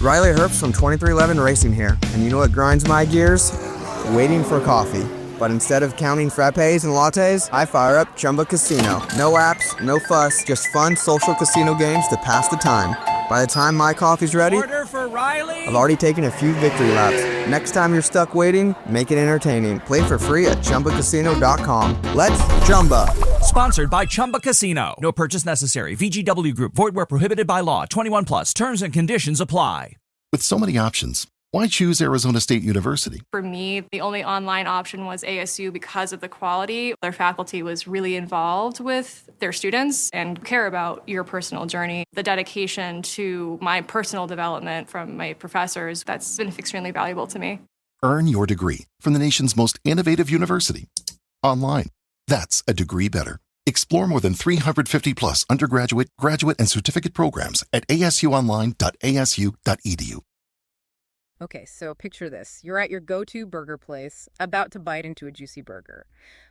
Riley Herbst from 2311 Racing here, and you know what grinds my gears? Waiting for coffee. But instead of counting frappes and lattes, I fire up Chumba Casino. No apps, no fuss, just fun social casino games to pass the time. By the time my coffee's ready, order for Riley. I've already taken a few victory laps. Next time you're stuck waiting, make it entertaining. Play for free at ChumbaCasino.com. Let's Chumba. Sponsored by Chumba Casino. No purchase necessary. VGW Group. Void where prohibited by law. 21 plus. Terms and conditions apply. With so many options, why choose Arizona State University? For me, the only online option was ASU because of the quality. Their faculty was really involved with their students and care about your personal journey. The dedication to my personal development from my professors, that's been extremely valuable to me. Earn your degree from the nation's most innovative university. Online. That's a degree better. Explore more than 350 plus undergraduate, graduate, and certificate programs at asuonline.asu.edu. Okay, so picture this. You're at your go-to burger place, about to bite into a juicy burger.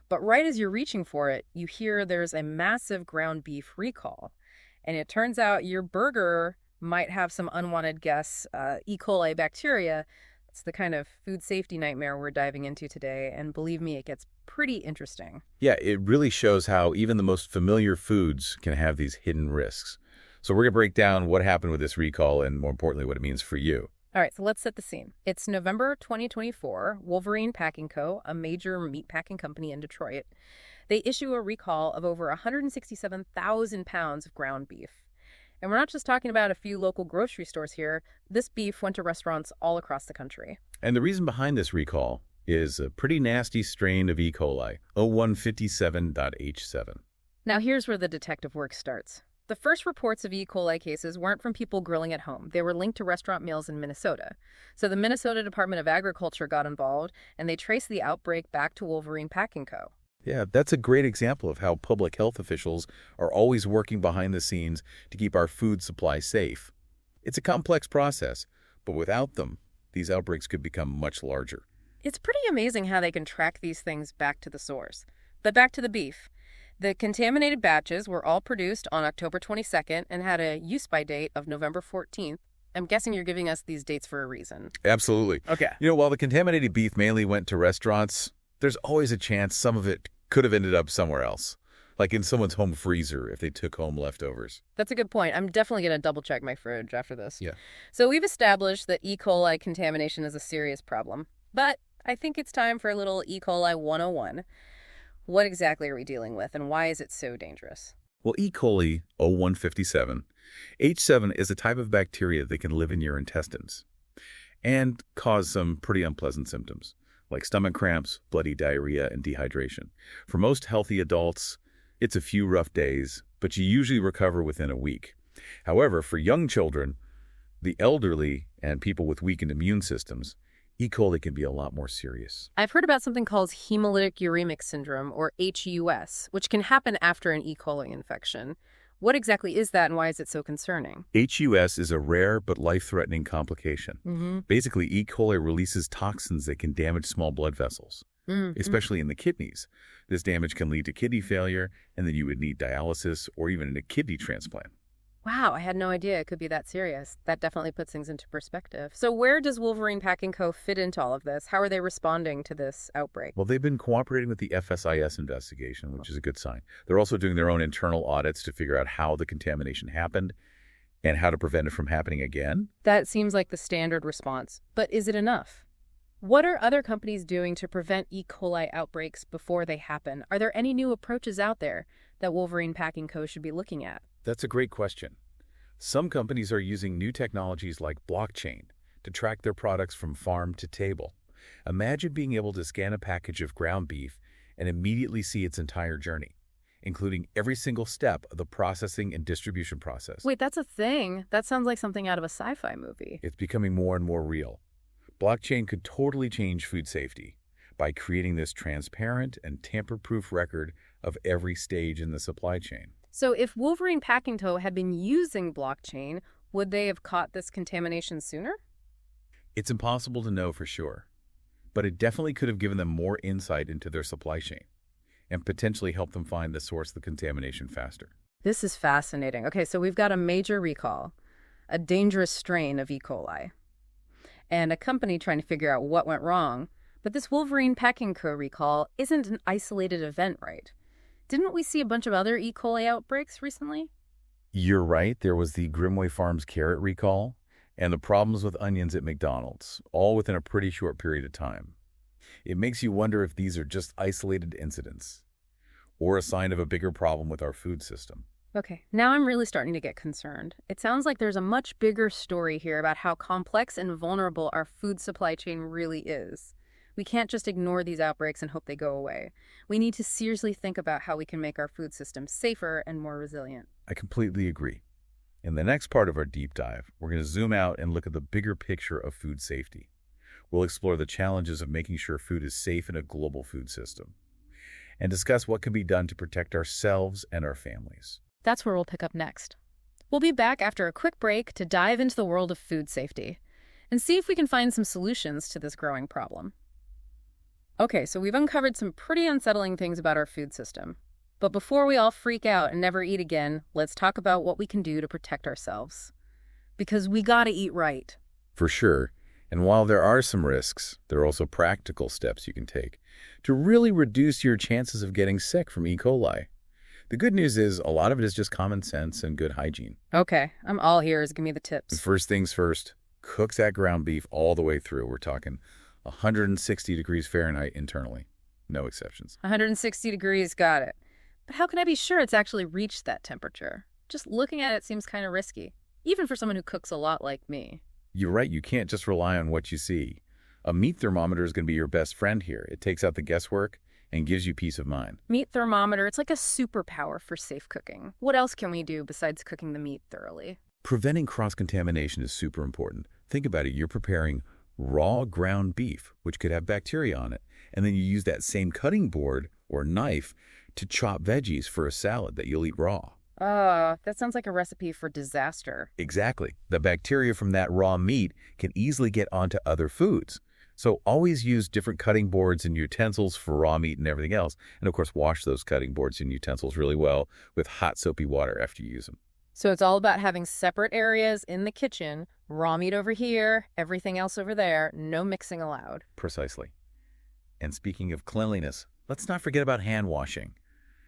But right as you're reaching for it, you hear there's a massive ground beef recall. And it turns out your burger might have some unwanted guests, E. coli bacteria. It's the kind of food safety nightmare we're diving into today. And believe me, it gets pretty interesting. Yeah, it really shows how even the most familiar foods can have these hidden risks. So we're going to break down what happened with this recall and, more importantly, what it means for you. All right, so let's set the scene. It's November 2024. Wolverine Packing Co., a major meat packing company in Detroit, they issue a recall of over 167,000 pounds of ground beef. And we're not just talking about a few local grocery stores here. This beef went to restaurants all across the country. And the reason behind this recall is a pretty nasty strain of E. coli, 0157.H7. Now here's where the detective work starts. The first reports of E. coli cases weren't from people grilling at home. They were linked to restaurant meals in Minnesota. So the Minnesota Department of Agriculture got involved, and they traced the outbreak back to Wolverine Packing Co. Yeah, that's a great example of how public health officials are always working behind the scenes to keep our food supply safe. It's a complex process, but without them, these outbreaks could become much larger. It's pretty amazing how they can track these things back to the source. But back to the beef. The contaminated batches were all produced on October 22nd and had a use-by date of November 14th. I'm guessing you're giving us these dates for a reason. Absolutely. Okay. You know, while the contaminated beef mainly went to restaurants, there's always a chance some of it could have ended up somewhere else, like in someone's home freezer if they took home leftovers. That's a good point. I'm definitely going to double-check my fridge after this. Yeah. So we've established that E. coli contamination is a serious problem, but I think it's time for a little E. coli 101. What exactly are we dealing with, and why is it so dangerous? Well, E. coli 0157, H7 is a type of bacteria that can live in your intestines and cause some pretty unpleasant symptoms, like stomach cramps, bloody diarrhea, and dehydration. For most healthy adults, it's a few rough days, but you usually recover within a week. However, for young children, the elderly, and people with weakened immune systems, E. coli can be a lot more serious. I've heard about something called hemolytic uremic syndrome, or HUS, which can happen after an E. coli infection. What exactly is that, and why is it so concerning? HUS is a rare but life-threatening complication. Basically, E. coli releases toxins that can damage small blood vessels, especially in the kidneys. This damage can lead to kidney failure, and then you would need dialysis or even a kidney transplant. Wow, I had no idea it could be that serious. That definitely puts things into perspective. So where does Wolverine Packing Co. fit into all of this? How are they responding to this outbreak? Well, they've been cooperating with the FSIS investigation, which is a good sign. They're also doing their own internal audits to figure out how the contamination happened and how to prevent it from happening again. That seems like the standard response. But is it enough? What are other companies doing to prevent E. coli outbreaks before they happen? Are there any new approaches out there that Wolverine Packing Co. should be looking at? That's a great question. Some companies are using new technologies like blockchain to track their products from farm to table. Imagine being able to scan a package of ground beef and immediately see its entire journey, including every single step of the processing and distribution process. Wait, that's a thing? That sounds like something out of a sci-fi movie. It's becoming more and more real. Blockchain could totally change food safety by creating this transparent and tamper-proof record of every stage in the supply chain. So if Wolverine Packing Co. had been using blockchain, would they have caught this contamination sooner? It's impossible to know for sure, but it definitely could have given them more insight into their supply chain and potentially helped them find the source of the contamination faster. This is fascinating. Okay, so we've got a major recall. a dangerous strain of E. coli, and a company trying to figure out what went wrong. But this Wolverine Packing Co. recall isn't an isolated event, right? Didn't we see a bunch of other E. coli outbreaks recently? You're right. There was the Grimway Farms carrot recall and the problems with onions at McDonald's, all within a pretty short period of time. It makes you wonder if these are just isolated incidents or a sign of a bigger problem with our food system. Okay, now I'm really starting to get concerned. It sounds like there's a much bigger story here about how complex and vulnerable our food supply chain really is. We can't just ignore these outbreaks and hope they go away. We need to seriously think about how we can make our food system safer and more resilient. I completely agree. In the next part of our deep dive, we're going to zoom out and look at the bigger picture of food safety. We'll explore the challenges of making sure food is safe in a global food system and discuss what can be done to protect ourselves and our families. That's where we'll pick up next. We'll be back after a quick break to dive into the world of food safety and see if we can find some solutions to this growing problem. Okay, so we've uncovered some pretty unsettling things about our food system. But before we all freak out and never eat again, let's talk about what we can do to protect ourselves. Because we gotta eat right. For sure. And while there are some risks, there are also practical steps you can take to really reduce your chances of getting sick from E. coli. The good news is a lot of it is just common sense and good hygiene. Okay, I'm all ears. Give me the tips. First things first, cook that ground beef all the way through. We're talking 160 degrees Fahrenheit internally. No exceptions. 160 degrees, got it. But how can I be sure it's actually reached that temperature? Just looking at it seems kind of risky, even for someone who cooks a lot like me. You're right, you can't just rely on what you see. A meat thermometer is going to be your best friend here. It takes out the guesswork and gives you peace of mind. Meat thermometer, it's like a superpower for safe cooking. What else can we do besides cooking the meat thoroughly? Preventing cross-contamination is super important. Think about it, you're preparing raw ground beef, which could have bacteria on it, and then you use that same cutting board or knife to chop veggies for a salad that you'll eat raw. That sounds like a recipe for disaster. Exactly. The bacteria from that raw meat can easily get onto other foods. So always use different cutting boards and utensils for raw meat and everything else. And of course, wash those cutting boards and utensils really well with hot soapy water after you use them. So it's all about having separate areas in the kitchen, raw meat over here, everything else over there, no mixing allowed. Precisely. And speaking of cleanliness, let's not forget about hand washing.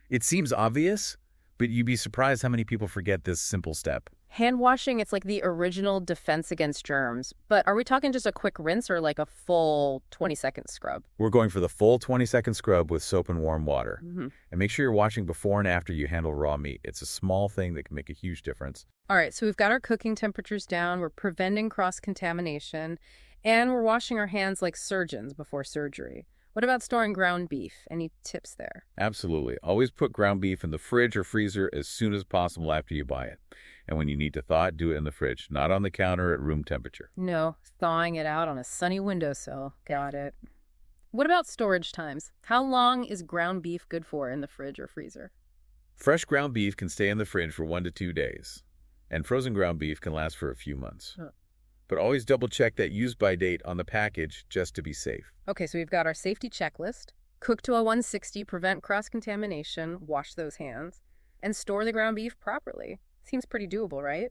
It seems obvious, but you'd be surprised how many people forget this simple step. Hand washing, it's like the original defense against germs. But are we talking just a quick rinse or like a full 20-second scrub? We're going for the full 20-second scrub with soap and warm water. Mm-hmm. And make sure you're washing before and after you handle raw meat. It's a small thing that can make a huge difference. All right, so we've got our cooking temperatures down, we're preventing cross-contamination, and we're washing our hands like surgeons before surgery. What about storing ground beef? Any tips there? Absolutely. Always put ground beef in the fridge or freezer as soon as possible after you buy it. And when you need to thaw it, do it in the fridge, not on the counter at room temperature. No, thawing it out on a sunny windowsill. Got it. What about storage times? How long is ground beef good for in the fridge or freezer? Fresh ground beef can stay in the fridge for 1 to 2 days, and frozen ground beef can last for a few months. Huh. But always double check that use-by date on the package just to be safe. Okay, so we've got our safety checklist. Cook to a 160, prevent cross-contamination, wash those hands, and store the ground beef properly. Seems pretty doable, right?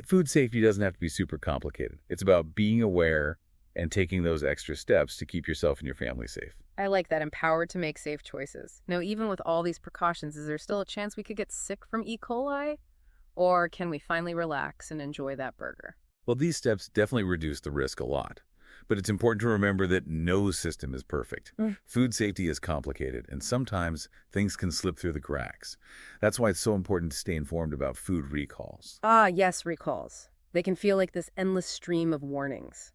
Food safety doesn't have to be super complicated. It's about being aware and taking those extra steps to keep yourself and your family safe. I like that, empowered to make safe choices. Now, even with all these precautions, is there still a chance we could get sick from E. coli? Or can we finally relax and enjoy that burger? Well, these steps definitely reduce the risk a lot. But it's important to remember that no system is perfect. Food safety is complicated, and sometimes things can slip through the cracks. That's why it's so important to stay informed about food recalls. Ah, yes, recalls. They can feel like this endless stream of warnings.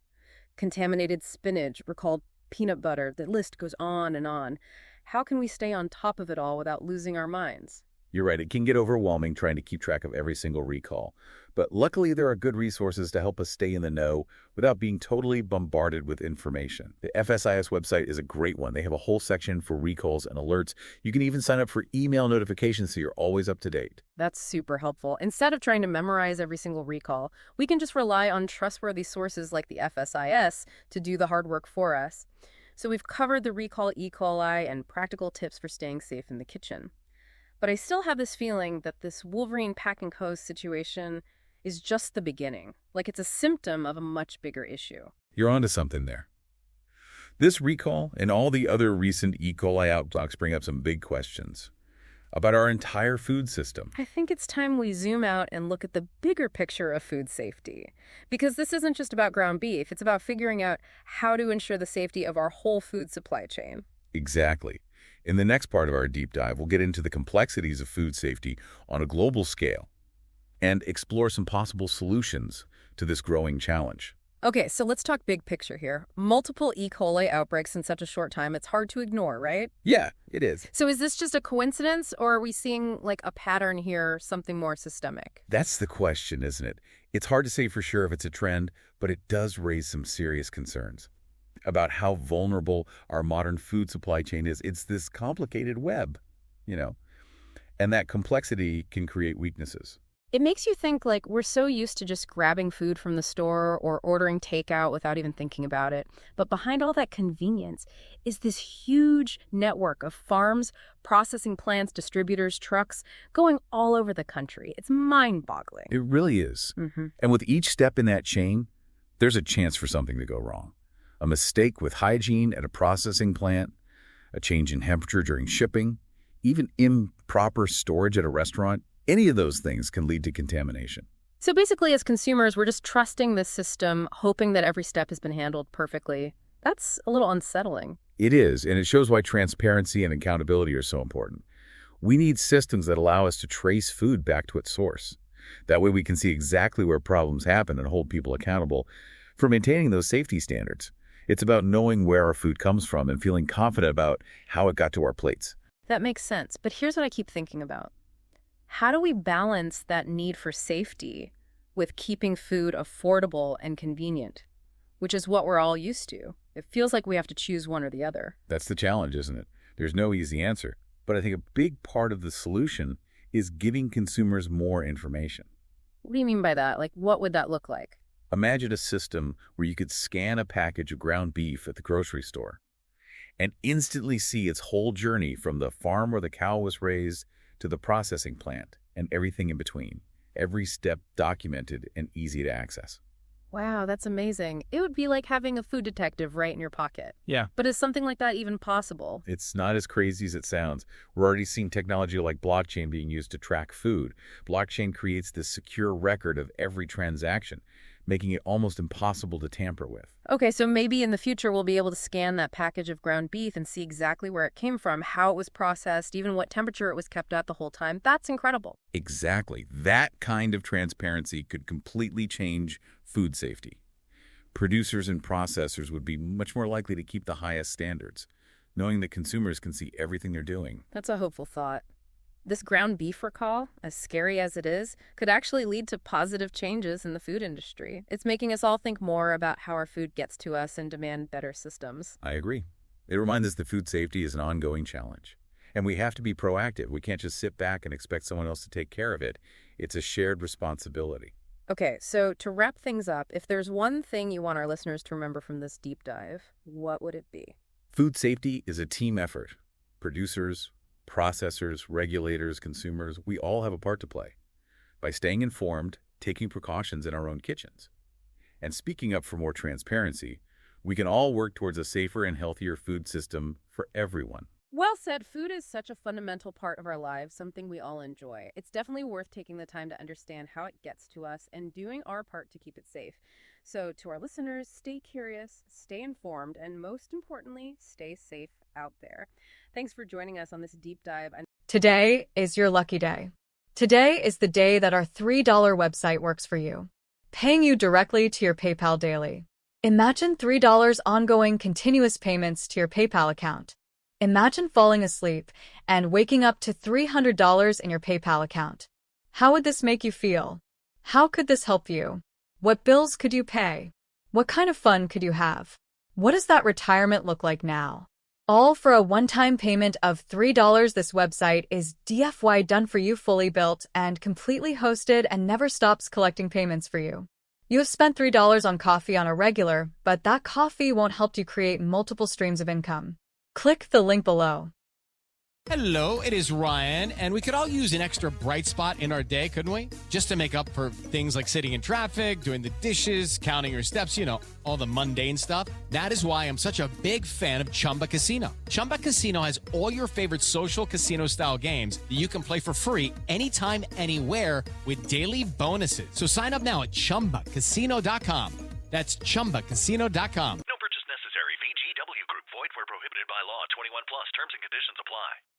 Contaminated spinach, recalled peanut butter, the list goes on and on. How can we stay on top of it all without losing our minds? You're right, it can get overwhelming trying to keep track of every single recall. But luckily, there are good resources to help us stay in the know without being totally bombarded with information. The FSIS website is a great one. They have a whole section for recalls and alerts. You can even sign up for email notifications so you're always up to date. That's super helpful. Instead of trying to memorize every single recall, we can just rely on trustworthy sources like the FSIS to do the hard work for us. So we've covered the recall E. coli and practical tips for staying safe in the kitchen. But I still have this feeling that this Wolverine Packing Co. situation, is just the beginning. Like it's a symptom of a much bigger issue. You're onto something there. This recall and all the other recent E. coli outbreaks bring up some big questions about our entire food system. I think it's time we zoom out and look at the bigger picture of food safety. Because this isn't just about ground beef, it's about figuring out how to ensure the safety of our whole food supply chain. Exactly. In the next part of our deep dive, we'll get into the complexities of food safety on a global scale and explore some possible solutions to this growing challenge. Okay, so let's talk big picture here. Multiple E. coli outbreaks in such a short time, it's hard to ignore, right? Yeah, it is. So is this just a coincidence, or are we seeing like a pattern here, something more systemic? That's the question, isn't it? It's hard to say for sure if it's a trend, but it does raise some serious concerns about how vulnerable our modern food supply chain is. It's this complicated web, and that complexity can create weaknesses. It makes you think like we're so used to just grabbing food from the store or ordering takeout without even thinking about it. But behind all that convenience is this huge network of farms, processing plants, distributors, trucks going all over the country. It's mind-boggling. It really is. And with each step in that chain, there's a chance for something to go wrong. A mistake with hygiene at a processing plant, a change in temperature during shipping, even improper storage at a restaurant. Any of those things can lead to contamination. So basically, as consumers, we're just trusting this system, hoping that every step has been handled perfectly. That's a little unsettling. It is, and it shows why transparency and accountability are so important. We need systems that allow us to trace food back to its source. That way we can see exactly where problems happen and hold people accountable for maintaining those safety standards. It's about knowing where our food comes from and feeling confident about how it got to our plates. That makes sense, but here's what I keep thinking about. How do we balance that need for safety with keeping food affordable and convenient, which is what we're all used to? It feels like we have to choose one or the other. That's the challenge, isn't it? There's no easy answer. But I think a big part of the solution is giving consumers more information. What do you mean by that? Like, what would that look like? Imagine a system where you could scan a package of ground beef at the grocery store and instantly see its whole journey from the farm where the cow was raised to the processing plant and everything in between. Every step documented and easy to access. Wow, that's amazing. It would be like having a food detective right in your pocket. Yeah. But is something like that even possible? It's not as crazy as it sounds. We're already seeing technology like blockchain being used to track food. Blockchain creates this secure record of every transaction, making it almost impossible to tamper with. Okay, so maybe in the future we'll be able to scan that package of ground beef and see exactly where it came from, how it was processed, even what temperature it was kept at the whole time. That's incredible. Exactly. That kind of transparency could completely change food safety. Producers and processors would be much more likely to keep the highest standards, knowing that consumers can see everything they're doing. That's a hopeful thought. This ground beef recall, as scary as it is, could actually lead to positive changes in the food industry. It's making us all think more about how our food gets to us and demand better systems. I agree. It reminds us that food safety is an ongoing challenge. And we have to be proactive. We can't just sit back and expect someone else to take care of it. It's a shared responsibility. Okay, so to wrap things up, if there's one thing you want our listeners to remember from this deep dive, what would it be? Food safety is a team effort. Producers, processors, regulators, consumers, we all have a part to play by staying informed, taking precautions in our own kitchens, and speaking up for more transparency. We can all work towards a safer and healthier food system for everyone. Well said. Food is such a fundamental part of our lives, something we all enjoy. It's definitely worth taking the time to understand how it gets to us and doing our part to keep it safe. So to our listeners, stay curious, stay informed, and most importantly, stay safe out there. Thanks for joining us on this deep dive. Today is your lucky day. Today is the day that our $3 website works for you, paying you directly to your PayPal daily. Imagine $3 ongoing continuous payments to your PayPal account. Imagine falling asleep and waking up to $300 in your PayPal account. How would this make you feel? How could this help you? What bills could you pay? What kind of fun could you have? What does that retirement look like now? All for a one-time payment of $3. This website is DFY done for you, fully built and completely hosted, and never stops collecting payments for you. You have spent $3 on coffee on a regular, but that coffee won't help you create multiple streams of income. Click the link below. Hello, it is Ryan, and we could all use an extra bright spot in our day, couldn't we? Just to make up for things like sitting in traffic, doing the dishes, counting your steps, you know, all the mundane stuff. That is why I'm such a big fan of Chumba Casino. Chumba Casino has all your favorite social casino-style games that you can play for free anytime, anywhere with daily bonuses. So sign up now at ChumbaCasino.com. That's ChumbaCasino.com.